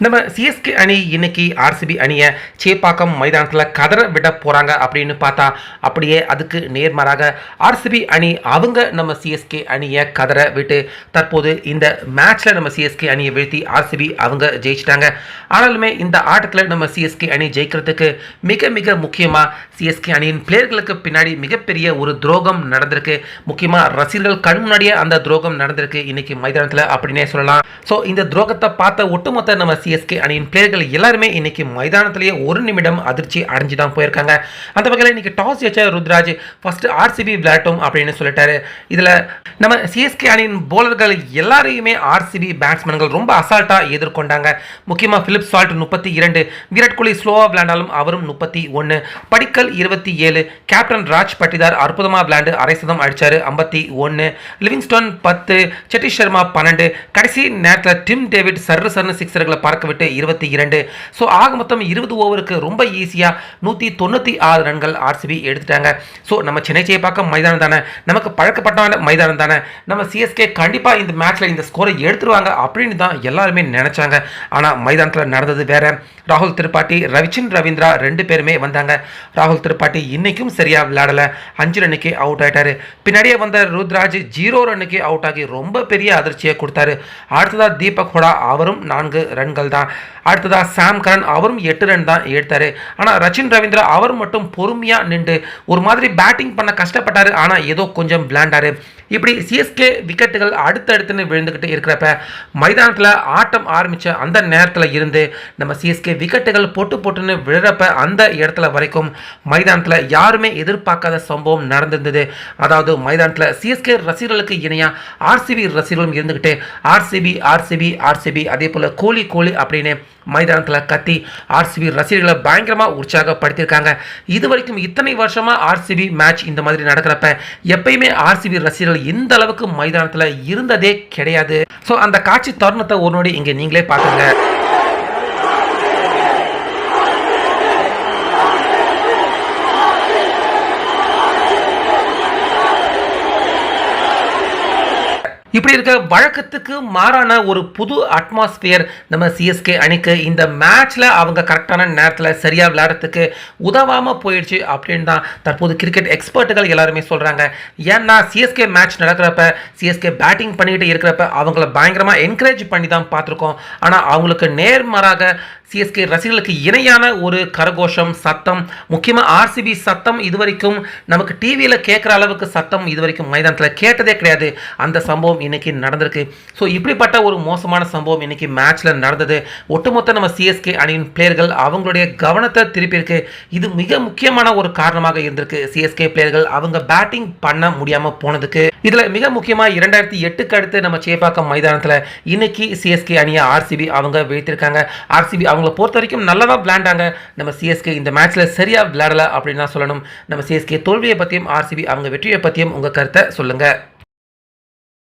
நம்ம சிஎஸ்கே அணி இன்னைக்கு ஆர்சிபி அணியை சேப்பாக்கம் மைதானத்தில் கதற விட போகிறாங்க அப்படின்னு பார்த்தா அப்படியே அதுக்கு நேர்மாறாக ஆர்சிபி அணி அவங்க நம்ம சிஎஸ்கே அணியை கதற விட்டு தற்போது இந்த மேட்ச்சில் நம்ம சிஎஸ்கே அணியை வீழ்த்தி ஆர்சிபி அவங்க ஜெயிச்சிட்டாங்க. ஆனாலுமே இந்த ஆட்டத்தில் நம்ம சிஎஸ்கே அணி ஜெயிக்கிறதுக்கு மிக மிக முக்கியமாக சிஎஸ்கே அணியின் பிளேயர்களுக்கு பின்னாடி மிகப்பெரிய ஒரு துரோகம் நடந்திருக்கு. முக்கியமாக ரசிகர்கள் கண் முன்னாடியே அந்த துரோகம் நடந்திருக்கு இன்னைக்கு மைதானத்தில் அப்படின்னே சொல்லலாம். ஸோ இந்த துரோகத்தை பார்த்த ஒட்டுமொத்த நம்ம சிஎஸ்கே அணியின் பிளேயர்கள் எல்லாருமே இன்னைக்கு மைதானத்திலேயே ஒரு நிமிடம் அதிர்ச்சி அடைஞ்சு தான் போயிருக்காங்க. அந்த வகையில் இன்னைக்கு டாஸ் ஜெயிச்ச ருத்ராஜ் ஃபர்ஸ்ட் ஆர்சிபி விளையாட்டும் அப்படின்னு சொல்லிட்டாரு. இதில் நம்ம சிஎஸ்கே அணியின் போலர்கள் எல்லாரையுமே ஆர்சிபி பேட்ஸ்மேன்கள் ரொம்ப அசால்ட்டாக எதிர்கொண்டாங்க. முக்கியமாக பிலிப் சால்ட் 32, விராட் கோலி ஸ்லோவாக விளையாண்டாலும் அவரும் 31, படிக்கல் 27, கேப்டன் ராஜ் பட்டிதார் அற்புதமாக விளையாண்டு அரை சதம் அடிச்சாரு 51, லிவிங்ஸ்டன் 10, சதீஷ் சர்மா 12, கடைசி நேரத்தில் டிம் டேவிட் சர்ன்னு சிக்ஸர்களை பறக்க விட்டு 22. ஸோ ஆக மொத்தம் 20 ஓவருக்கு ரொம்ப ஈஸியாக 196 ரன்கள் ஆர்சிபி எடுத்துட்டாங்க. ஸோ நம்ம சென்னை சேப்பாக்கம் மைதானம் தானே, நமக்கு பழக்கப்பட்ட மைதானம் தானே, நம்ம சிஎஸ்கே கண்டிப்பாக இந்த மேட்ச்சில் இந்த ஸ்கோரை எடுத்துருவாங்க அப்படின்னு தான் எல்லாருமே நினைச்சாங்க. ஆனால் மைதானத்தில் நடந்தது வேற. ராகுல் திரிபாட்டி, ரவிச்சந்திரன் ரவீந்திரா 2 பேருமே வந்தாங்க. ராகுல் திரிபாட்டி இன்னைக்கும் சரியாக விளையாடல, 5 ரன்னுக்கு அவுட் ஆயிட்டாரு. பின்னாடியே வந்த ருத்ராஜ் 0 ரன்னுக்கு அவுட் ஆகி ரொம்ப பெரிய அதிர்ச்சியை கொடுத்தாரு. அடுத்ததா தீபக் ஹுடா அவரும் 4 ரன்கள் தான். அடுத்ததா சாம் கரன் அவரும் 8 ரன் தான் எடுத்தாரு. ஆனால் ரச்சின் ரவீந்திரா அவர் மட்டும் பொறுமையாக நின்று ஒரு மாதிரி பேட்டிங் பண்ண கஷ்டப்பட்டாரு. ஆனால் ஏதோ கொஞ்சம் விளையாண்டாரு. இப்படி சிஎஸ்கே விக்கெட்டுகள் அடுத்தடுத்துன்னு விழுந்துக்கிட்டு இருக்கிறப்ப மைதானத்தில் ஆட்டம் ஆரம்பித்த அந்த நேரத்தில் இருந்து நம்ம சிஎஸ்கே விக்கெட்டுகள் போட்டுன்னு விழுறப்ப அந்த இடத்துல வரைக்கும் மைதானத்தில் யாருமே எதிர்பார்க்காத சம்பவம் நடந்திருந்தது. அதாவது மைதானத்தில் சிஎஸ்கே ரசிகர்களுக்கு இணையாக ஆர்சிபி ரசிகர்களும் இருந்துக்கிட்டு ஆர்சிபி ஆர்சிபி ஆர்சிபி அதே போல் கோலி கோலி அப்படின்னு மைதானத்தில் கத்தி ஆர்சிபி ரசிகர்களை பயங்கரமாக உற்சாகப்படுத்தியிருக்காங்க. இது வரைக்கும் இத்தனை வருஷமாக ஆர்சிபி மேட்ச் இந்த மாதிரி நடக்கிறப்ப எப்பயுமே ஆர்சிபி ரசிகர்கள் இந்த அளவுக்கு மைதானத்தில் இருந்ததே கிடையாது. ஸோ அந்த காட்சி தருணத்தை ஒரு நொடி இங்கே நீங்களே பார்த்துங்க. இப்படி இருக்க வழக்கத்துக்கு மாறான ஒரு புது அட்மாஸ்பியர் நம்ம சிஎஸ்கே அணிக்கு இந்த மேட்ச்ல அவங்க கரெக்டான நேரத்தில் சரியாக விளையாடுறதுக்கு உதவாமல் போயிடுச்சு அப்படின்னு தான் தற்போது கிரிக்கெட் எக்ஸ்பர்ட்டுகள் எல்லாருமே சொல்கிறாங்க. ஏன்னா சிஎஸ்கே மேட்ச் நடக்கிறப்ப சிஎஸ்கே பேட்டிங் பண்ணிக்கிட்டு இருக்கிறப்ப அவங்கள பயங்கரமாக என்கரேஜ் பண்ணி தான் பார்த்துருக்கோம். ஆனால் அவங்களுக்கு நேர்மாறாக சிஎஸ்கே ரசிகர்களுக்கு இணையான ஒரு கரகோஷம் சத்தம், முக்கியமாக ஆர்சிபி சத்தம் இதுவரைக்கும் நமக்கு டிவியில் கேட்குற அளவுக்கு சத்தம் இதுவரைக்கும் மைதானத்தில் கேட்டதே கிடையாது. அந்த சம்பவம் இன்னைக்கு நடந்திருக்கு. ஸோ இப்படிப்பட்ட ஒரு மோசமான சம்பவம் இன்னைக்கு மேட்ச்சில் நடந்தது. ஒட்டுமொத்த நம்ம சிஎஸ்கே அணியின் பிளேயர்கள் அவங்களுடைய கவனத்தை திருப்பியிருக்கு. இது மிக முக்கியமான ஒரு காரணமாக இருந்திருக்கு. சிஎஸ்கே பிளேயர்கள் அவங்க பேட்டிங் பண்ண முடியாமல் போனதுக்கு இதில் மிக முக்கியமாக 2008க்கு அடுத்து நம்ம சேப்பாக்கம் மைதானத்தில் இன்னைக்கு சிஎஸ்கே அணியை ஆர்சிபி அவங்க வீழ்த்திருக்காங்க. ஆர்சிபி அவங்கள பொறுத்த வரைக்கும் நல்லதாக விளையாண்டாங்க. நம்ம சிஎஸ்கே இந்த மேட்ச்சில் சரியாக விளையாடலை அப்படின்னு தான் சொல்லணும். நம்ம சிஎஸ்கே தோல்வியை பற்றியும் ஆர்சிபி அவங்க வெற்றியை பற்றியும் உங்கள் கருத்தை சொல்லுங்கள்.